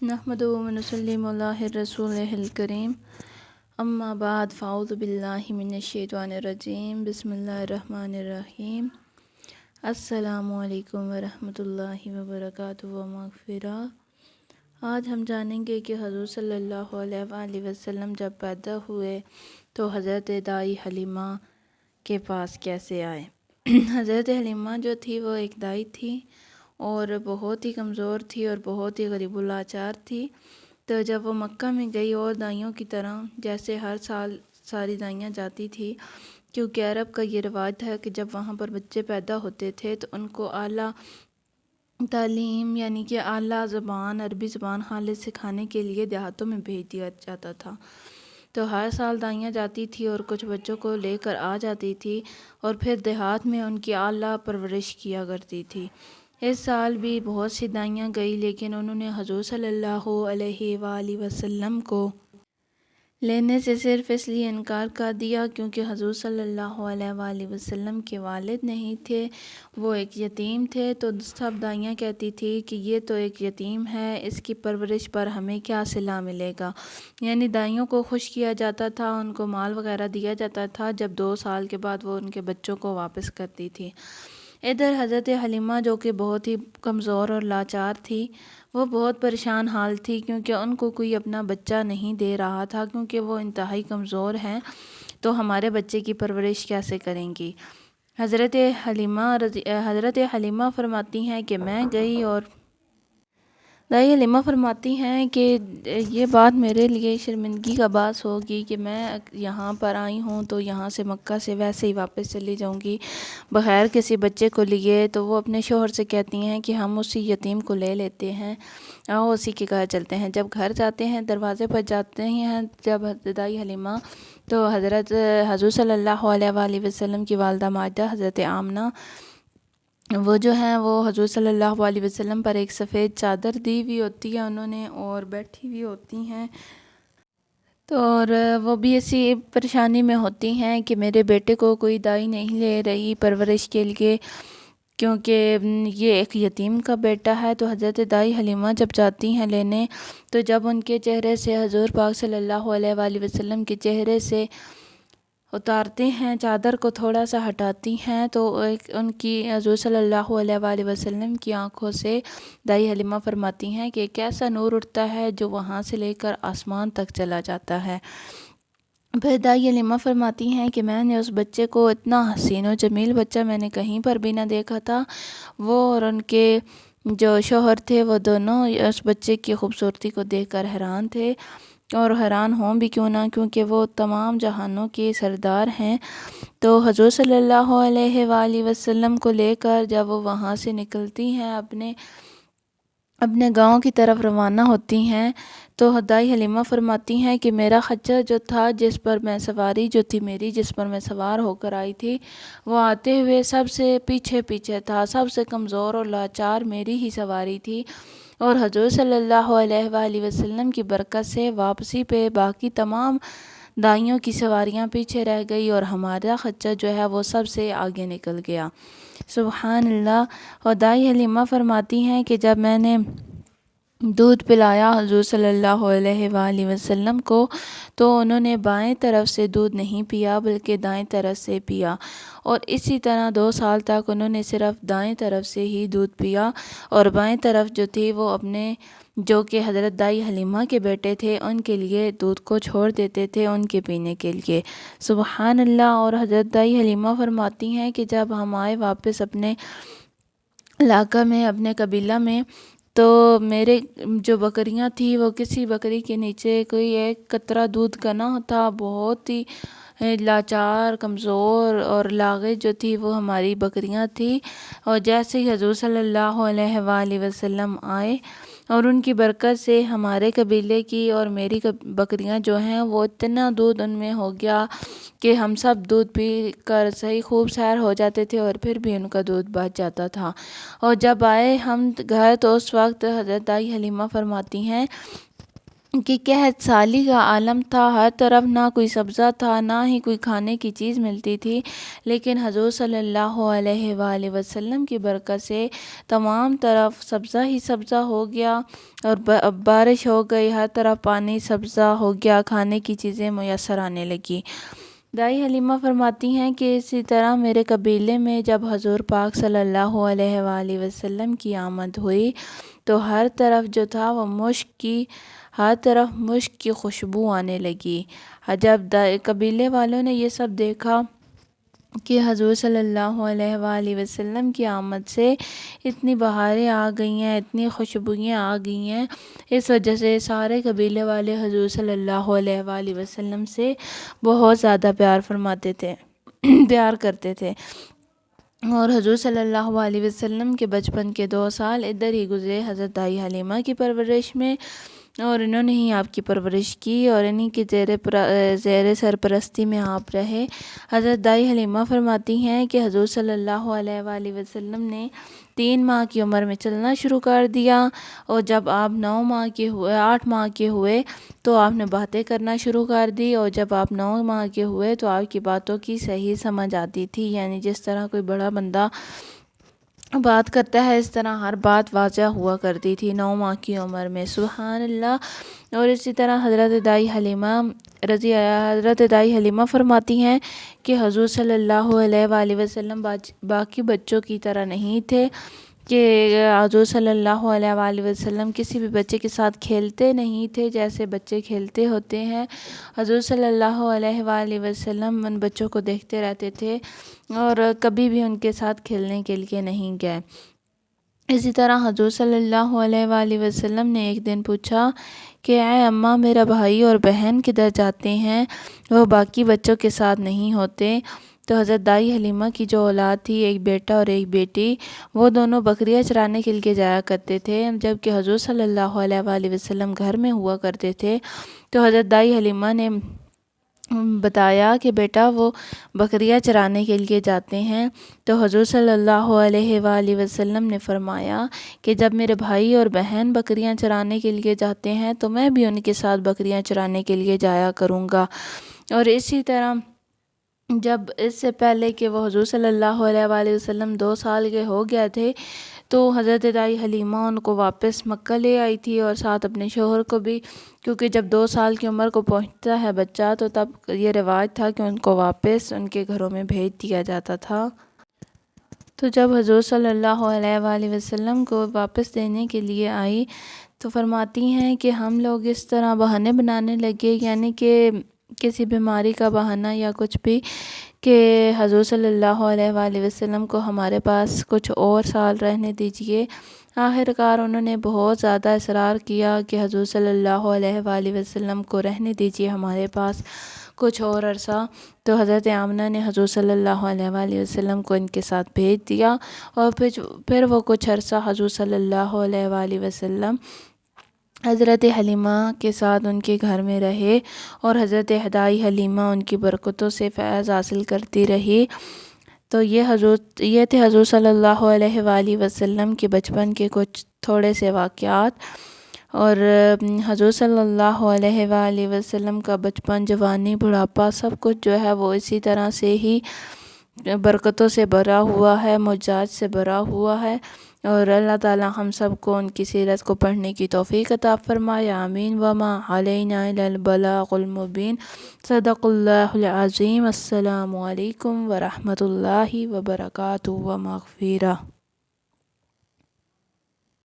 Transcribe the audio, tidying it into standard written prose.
نحمدہ و نصلی علی رسولہ الکریم اما بعد فاعوذ باللہ من الشیطان الرجیم بسم اللہ الرحمن الرحیم السلام علیکم ورحمۃ اللہ وبرکاتہ و مغفرہ۔ آج ہم جانیں گے کہ حضور صلی اللہ علیہ وآلہ وسلم جب پیدا ہوئے تو حضرت دائی حلیمہ کے پاس کیسے آئے۔ حضرت حلیمہ جو تھی وہ ایک دائی تھی اور بہت ہی کمزور تھی اور بہت ہی غریب اللاچار تھی۔ تو جب وہ مکہ میں گئی اور دائیوں کی طرح جیسے ہر سال ساری دائیاں جاتی تھی، کیونکہ عرب کا یہ رواج تھا کہ جب وہاں پر بچے پیدا ہوتے تھے تو ان کو اعلیٰ تعلیم یعنی کہ اعلیٰ زبان عربی زبان خالص سکھانے کے لیے دیہاتوں میں بھیج دیا جاتا تھا۔ تو ہر سال دائیاں جاتی تھی اور کچھ بچوں کو لے کر آ جاتی تھی اور پھر دیہات میں ان کی اعلیٰ پرورش کیا کرتی تھی۔ اس سال بھی بہت سی دائیاں گئی، لیکن انہوں نے حضور صلی اللہ علیہ وآلہ وسلم کو لینے سے صرف اس لیے انکار کر دیا کیونکہ حضور صلی اللہ علیہ وآلہ وسلم کے والد نہیں تھے، وہ ایک یتیم تھے۔ تو سب دائیاں کہتی تھی کہ یہ تو ایک یتیم ہے، اس کی پرورش پر ہمیں کیا صلہ ملے گا۔ یعنی دائیوں کو خوش کیا جاتا تھا، ان کو مال وغیرہ دیا جاتا تھا، جب 2 سال کے بعد وہ ان کے بچوں کو واپس کرتی تھی۔ ادھر حضرت حلیمہ جو کہ بہت ہی کمزور اور لاچار تھی، وہ بہت پریشان حال تھی کیونکہ ان کو کوئی اپنا بچہ نہیں دے رہا تھا، کیونکہ وہ انتہائی کمزور ہیں، تو ہمارے بچے کی پرورش کیسے کریں گی۔ حضرت حلیمہ فرماتی ہیں کہ میں گئی اور دائی حلیمہ فرماتی ہیں کہ یہ بات میرے لیے شرمندگی کا باعث ہوگی کہ میں یہاں پر آئی ہوں تو یہاں سے مکہ سے ویسے ہی واپس چلی جاؤں گی بغیر کسی بچے کو لیے۔ تو وہ اپنے شوہر سے کہتی ہیں کہ ہم اسی یتیم کو لے لیتے ہیں، آؤ اسی کے گھر چلتے ہیں۔ جب گھر جاتے ہیں دروازے پر جاتے ہیں جب دائی حلیمہ، تو حضور صلی اللہ علیہ وآلہ وسلم کی والدہ ماجدہ حضرت آمنہ وہ جو ہیں وہ حضور صلی اللہ علیہ وسلم پر ایک سفید چادر دی ہوئی ہوتی ہے انہوں نے اور بیٹھی ہوئی ہوتی ہیں، تو اور وہ بھی اسی پریشانی میں ہوتی ہیں کہ میرے بیٹے کو کوئی دائی نہیں لے رہی پرورش کے لیے کیونکہ یہ ایک یتیم کا بیٹا ہے۔ تو حضرت دائی حلیمہ جب جاتی ہیں لینے، تو جب ان کے چہرے سے حضور پاک صلی اللہ علیہ وآلہ وسلم کے چہرے سے اتارتے ہیں، چادر کو تھوڑا سا ہٹاتی ہیں، تو ان کی حضور صلی اللہ علیہ وآلہ وسلم کی آنکھوں سے دائی حلیمہ فرماتی ہیں کہ ایک ایسا نور اٹھتا ہے جو وہاں سے لے کر آسمان تک چلا جاتا ہے۔ پھر دائی حلیمہ فرماتی ہیں کہ میں نے اس بچے کو، اتنا حسین و جمیل بچہ میں نے کہیں پر بھی نہ دیکھا تھا۔ وہ اور ان کے جو شوہر تھے وہ دونوں اس بچے کی خوبصورتی کو دیکھ کر حیران تھے، اور حیران ہوں بھی کیوں نہ، کیونکہ وہ تمام جہانوں کے سردار ہیں۔ تو حضور صلی اللہ علیہ وآلہ وسلم کو لے کر جب وہ وہاں سے نکلتی ہیں اپنے گاؤں کی طرف روانہ ہوتی ہیں، تو دائی حلیمہ فرماتی ہیں کہ میرا خچر جو تھا جس پر میں سواری جو تھی میری جس پر میں سوار ہو کر آئی تھی، وہ آتے ہوئے سب سے پیچھے تھا، سب سے کمزور اور لاچار میری ہی سواری تھی، اور حضور صلی اللہ علیہ وآلہ وسلم کی برکت سے واپسی پہ باقی تمام دائیوں کی سواریاں پیچھے رہ گئی اور ہمارا خچر جو ہے وہ سب سے آگے نکل گیا۔ سبحان اللہ۔ اور دائی حلیمہ فرماتی ہیں کہ جب میں نے دودھ پلایا حضور صلی اللہ علیہ وآلہ وسلم کو، تو انہوں نے بائیں طرف سے دودھ نہیں پیا بلکہ دائیں طرف سے پیا، اور اسی طرح 2 سال تک انہوں نے صرف دائیں طرف سے ہی دودھ پیا، اور بائیں طرف جو تھی وہ اپنے جو کہ حضرت دائی حلیمہ کے بیٹے تھے ان کے لیے دودھ کو چھوڑ دیتے تھے ان کے پینے کے لیے۔ سبحان اللہ۔ اور حضرت دائی حلیمہ فرماتی ہیں کہ جب ہم آئے واپس اپنے علاقہ میں، اپنے قبیلہ میں، تو میرے جو بکریاں تھیں وہ کسی بکری کے نیچے کوئی ایک قطرہ دودھ کا نہ تھا، بہت ہی لاچار کمزور اور لاغر جو تھی وہ ہماری بکریاں تھیں، اور جیسے ہی حضور صلی اللہ علیہ وآلہ وسلم آئے اور ان کی برکت سے ہمارے قبیلے کی اور میری بکریاں جو ہیں وہ اتنا دودھ ان میں ہو گیا کہ ہم سب دودھ پی کر صحیح خوب سیر ہو جاتے تھے اور پھر بھی ان کا دودھ بچ جاتا تھا۔ اور جب آئے ہم گھر تو اس وقت حضرت دائی حلیمہ فرماتی ہیں کہ قحط سالی کا عالم تھا، ہر طرف نہ کوئی سبزہ تھا، نہ ہی کوئی کھانے کی چیز ملتی تھی، لیکن حضور صلی اللہ علیہ وآلہ وسلم کی برکت سے تمام طرف سبزہ ہی سبزہ ہو گیا، اور بارش ہو گئی، ہر طرف پانی سبزہ ہو گیا، کھانے کی چیزیں میسر آنے لگی۔ دائی حلیمہ فرماتی ہیں کہ اسی طرح میرے قبیلے میں جب حضور پاک صلی اللہ علیہ وآلہ وسلم کی آمد ہوئی تو ہر طرف جو تھا وہ ہر طرف مشک کی خوشبو آنے لگی۔ جب قبیلے والوں نے یہ سب دیکھا کہ حضور صلی اللہ علیہ وآلہ وسلم کی آمد سے اتنی بہاریں آ گئی ہیں، اتنی خوشبوئیں آ گئی ہیں، اس وجہ سے سارے قبیلے والے حضور صلی اللہ علیہ وآلہ وسلم سے بہت زیادہ پیار فرماتے تھے، پیار کرتے تھے۔ اور حضور صلی اللہ علیہ وسلم کے بچپن کے 2 سال ادھر ہی گزرے حضرت دائی حلیمہ کی پرورش میں، اور انہوں نے ہی آپ کی پرورش کی اور انہی کی زیر سرپرستی میں آپ رہے۔ حضرت دائی حلیمہ فرماتی ہیں کہ حضور صلی اللہ علیہ وآلہ وسلم نے 3 ماہ کی عمر میں چلنا شروع کر دیا، اور جب آپ 8 ماہ کے ہوئے تو آپ نے باتیں کرنا شروع کر دی، اور جب آپ 9 ماہ کے ہوئے تو آپ کی باتوں کی صحیح سمجھ آتی تھی، یعنی جس طرح کوئی بڑا بندہ بات کرتا ہے اس طرح ہر بات واضح ہوا کرتی تھی 9 ماہ کی عمر میں، سبحان اللہ۔ اور اسی طرح حضرت دائی حلیمہ فرماتی ہیں کہ حضور صلی اللہ علیہ وآلہ وسلم باقی بچوں کی طرح نہیں تھے، کہ حضور صلی اللہ علیہ وآلہ وسلم کسی بھی بچے کے ساتھ کھیلتے نہیں تھے جیسے بچے کھیلتے ہوتے ہیں۔ حضور صلی اللہ علیہ وآلہ وسلم ان بچوں کو دیکھتے رہتے تھے اور کبھی بھی ان کے ساتھ کھیلنے کے لیے نہیں گئے۔ اسی طرح حضور صلی اللہ علیہ وآلہ وسلم نے ایک دن پوچھا کہ اے اماں، میرا بھائی اور بہن کدھر جاتے ہیں؟ وہ باقی بچوں کے ساتھ نہیں ہوتے۔ تو حضرت دائی حلیمہ کی جو اولاد تھی، ایک بیٹا اور ایک بیٹی، وہ دونوں بکریاں چرانے کے لیے جایا کرتے تھے، جبکہ حضور صلی اللہ علیہ وآلہ وسلم گھر میں ہوا کرتے تھے۔ تو حضرت دائی حلیمہ نے بتایا کہ بیٹا وہ بکریاں چرانے کے لیے جاتے ہیں۔ تو حضور صلی اللہ علیہ وآلہ وسلم نے فرمایا کہ جب میرے بھائی اور بہن بکریاں چرانے کے لیے جاتے ہیں تو میں بھی ان کے ساتھ بکریاں چرانے کے لیے جایا کروں گا۔ اور اسی طرح جب اس سے پہلے کہ وہ حضور صلی اللہ علیہ وآلہ وسلم 2 سال کے ہو گئے تھے تو حضرت دائی حلیمہ ان کو واپس مکہ لے آئی تھی، اور ساتھ اپنے شوہر کو بھی، کیونکہ جب 2 سال کی عمر کو پہنچتا ہے بچہ تو تب یہ رواج تھا کہ ان کو واپس ان کے گھروں میں بھیج دیا جاتا تھا۔ تو جب حضور صلی اللہ علیہ وآلہ وسلم کو واپس دینے کے لیے آئی تو فرماتی ہیں کہ ہم لوگ اس طرح بہانے بنانے لگے، یعنی کہ کسی بیماری کا بہانہ یا کچھ بھی، کہ حضور صلی اللہ علیہ وآلہ وسلم کو ہمارے پاس کچھ اور سال رہنے دیجئے۔ آخرکار انہوں نے بہت زیادہ اصرار کیا کہ حضور صلی اللہ علیہ وآلہ وسلم کو رہنے دیجئے ہمارے پاس کچھ اور عرصہ۔ تو حضرت آمنہ نے حضور صلی اللہ علیہ وآلہ وسلم کو ان کے ساتھ بھیج دیا، اور پھر وہ کچھ عرصہ حضور صلی اللہ علیہ وآلہ وسلم حضرت حلیمہ کے ساتھ ان کے گھر میں رہے، اور حضرت دائی حلیمہ ان کی برکتوں سے فیض حاصل کرتی رہی۔ تو یہ تھے حضور صلی اللہ علیہ وآلہ وسلم کے بچپن کے کچھ تھوڑے سے واقعات، اور حضور صلی اللہ علیہ وآلہ وسلم کا بچپن، جوانی، بڑھاپا سب کچھ جو ہے وہ اسی طرح سے ہی برکتوں سے بھرا ہوا ہے، معجزات سے بھرا ہوا ہے، اور اللہ تعالی ہم سب کو ان کی سیرت کو پڑھنے کی توفیق عطا فرمائے، آمین۔ وما علینا الا البلاغ المبین۔ صدق اللہ العظیم۔ السلام علیکم ورحمۃ اللہ وبرکاتہ ومغفرہ۔